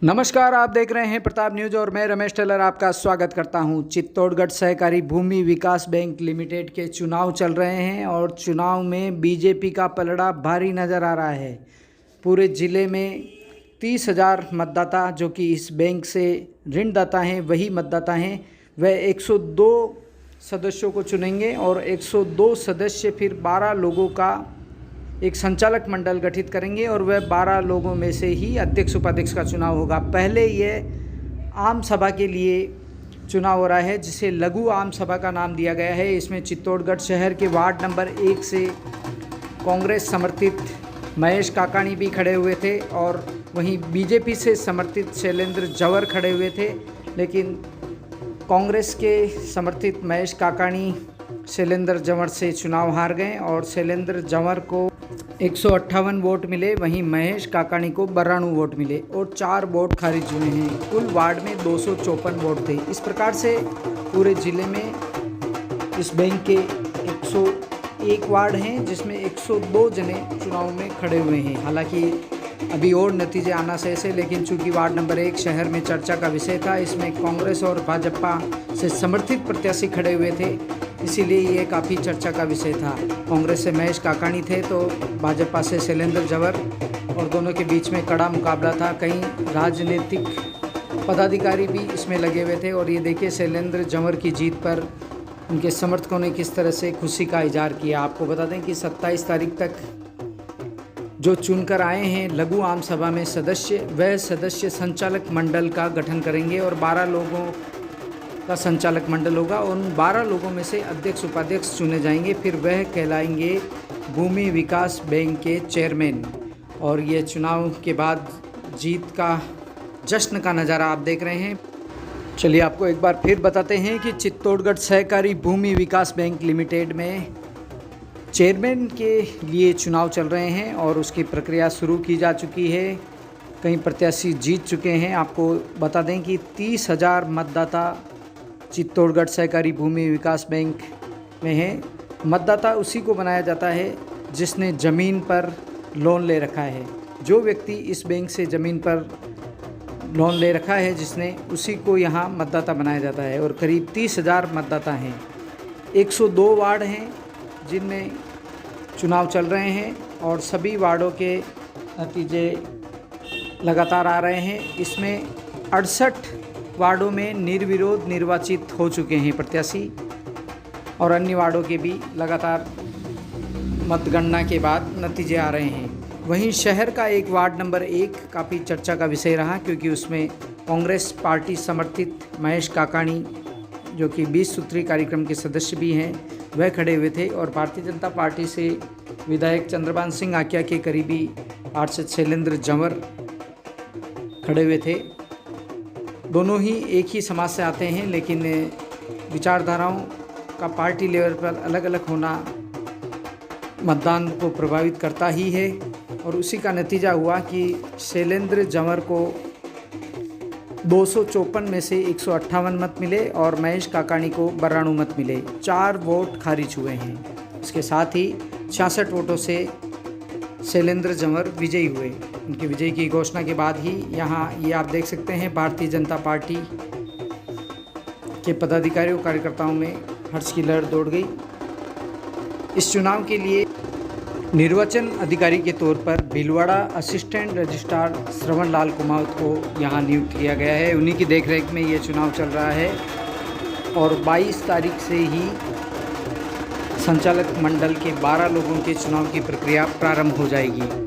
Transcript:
नमस्कार, आप देख रहे हैं प्रताप न्यूज और मैं रमेश टेलर आपका स्वागत करता हूं। चित्तौड़गढ़ सहकारी भूमि विकास बैंक लिमिटेड के चुनाव चल रहे हैं और चुनाव में बीजेपी का पलड़ा भारी नज़र आ रहा है। पूरे ज़िले में 30,000 मतदाता जो कि इस बैंक से ऋणदाता हैं, वही मतदाता हैं। वह 102 सदस्यों को चुनेंगे और 102 सदस्य फिर 12 लोगों का एक संचालक मंडल गठित करेंगे और वह 12 लोगों में से ही अध्यक्ष उपाध्यक्ष का चुनाव होगा। पहले यह आम सभा के लिए चुनाव हो रहा है, जिसे लघु आम सभा का नाम दिया गया है। इसमें चित्तौड़गढ़ शहर के वार्ड नंबर 1 से कांग्रेस समर्थित महेश काकाणी भी खड़े हुए थे और वहीं बीजेपी से समर्थित शैलेंद्र जवर खड़े हुए थे, लेकिन कांग्रेस के समर्थित महेश काकाणी शैलेंद्र जवर से चुनाव हार गए और शैलेंद्र जवर को 158 वोट मिले, वहीं महेश काकाणी को 92 वोट मिले और 4 वोट खारिज हुए हैं। कुल वार्ड में 254 वोट थे। इस प्रकार से पूरे ज़िले में इस बैंक के 101 वार्ड हैं, जिसमें 102 जने चुनाव में खड़े हुए हैं। हालांकि अभी और नतीजे आना शेष है, लेकिन चूंकि वार्ड नंबर 1 शहर में चर्चा का विषय था, इसमें कांग्रेस और भाजपा से समर्थित प्रत्याशी खड़े हुए थे, इसीलिए ये काफ़ी चर्चा का विषय था। कांग्रेस से महेश काकाणी थे तो भाजपा से शैलेंद्र जवर, और दोनों के बीच में कड़ा मुकाबला था। कई राजनीतिक पदाधिकारी भी इसमें लगे हुए थे और ये देखिए शैलेंद्र जवर की जीत पर उनके समर्थकों ने किस तरह से खुशी का इजहार किया। आपको बता दें कि 27 तारीख तक जो चुनकर आए हैं लघु आम सभा में सदस्य, वह सदस्य संचालक मंडल का गठन करेंगे और 12 लोगों का संचालक मंडल होगा। उन 12 लोगों में से अध्यक्ष उपाध्यक्ष चुने जाएंगे, फिर वह कहलाएंगे भूमि विकास बैंक के चेयरमैन। और ये चुनाव के बाद जीत का जश्न का नज़ारा आप देख रहे हैं। चलिए आपको एक बार फिर बताते हैं कि चित्तौड़गढ़ सहकारी भूमि विकास बैंक लिमिटेड में चेयरमैन के लिए चुनाव चल रहे हैं और उसकी प्रक्रिया शुरू की जा चुकी है। कई प्रत्याशी जीत चुके हैं। आपको बता दें कि 30,000 मतदाता चित्तौड़गढ़ सहकारी भूमि विकास बैंक में है। मतदाता उसी को बनाया जाता है जिसने ज़मीन पर लोन ले रखा है। जो व्यक्ति इस बैंक से ज़मीन पर लोन ले रखा है जिसने, उसी को यहाँ मतदाता बनाया जाता है। और करीब 30,000 मतदाता हैं। 102 वार्ड हैं जिनमें चुनाव चल रहे हैं और सभी वार्डों के नतीजे लगातार आ रहे हैं। इसमें 68 वार्डों में निर्विरोध निर्वाचित हो चुके हैं प्रत्याशी और अन्य वार्डों के भी लगातार मतगणना के बाद नतीजे आ रहे हैं। वहीं शहर का एक वार्ड नंबर 1 काफ़ी चर्चा का विषय रहा, क्योंकि उसमें कांग्रेस पार्टी समर्थित महेश काकाणी जो कि 20 सूत्री कार्यक्रम के सदस्य भी हैं, वह खड़े हुए थे और भारतीय जनता पार्टी से विधायक चंद्रभान सिंह आक्या के करीबी पार्षद शैलेंद्र जवर खड़े हुए थे। दोनों ही एक ही समाज से आते हैं, लेकिन विचारधाराओं का पार्टी लेवल पर अलग अलग होना मतदान को प्रभावित करता ही है। और उसी का नतीजा हुआ कि शैलेंद्र जवर को 254 में से 158 मत मिले और महेश काकाणी को 92 मत मिले। 4 वोट खारिज हुए हैं। इसके साथ ही 66 वोटों से शैलेंद्र जवर विजयी हुए। उनकी विजय की घोषणा के बाद ही यहाँ ये आप देख सकते हैं भारतीय जनता पार्टी के पदाधिकारियों कार्यकर्ताओं में हर्ष की लहर दौड़ गई। इस चुनाव के लिए निर्वाचन अधिकारी के तौर पर भीलवाड़ा असिस्टेंट रजिस्ट्रार श्रवण लाल कुमावत को यहाँ नियुक्त किया गया है। उन्हीं की देखरेख में ये चुनाव चल रहा है और 22 तारीख से ही संचालक मंडल के 12 लोगों के चुनाव की प्रक्रिया प्रारंभ हो जाएगी।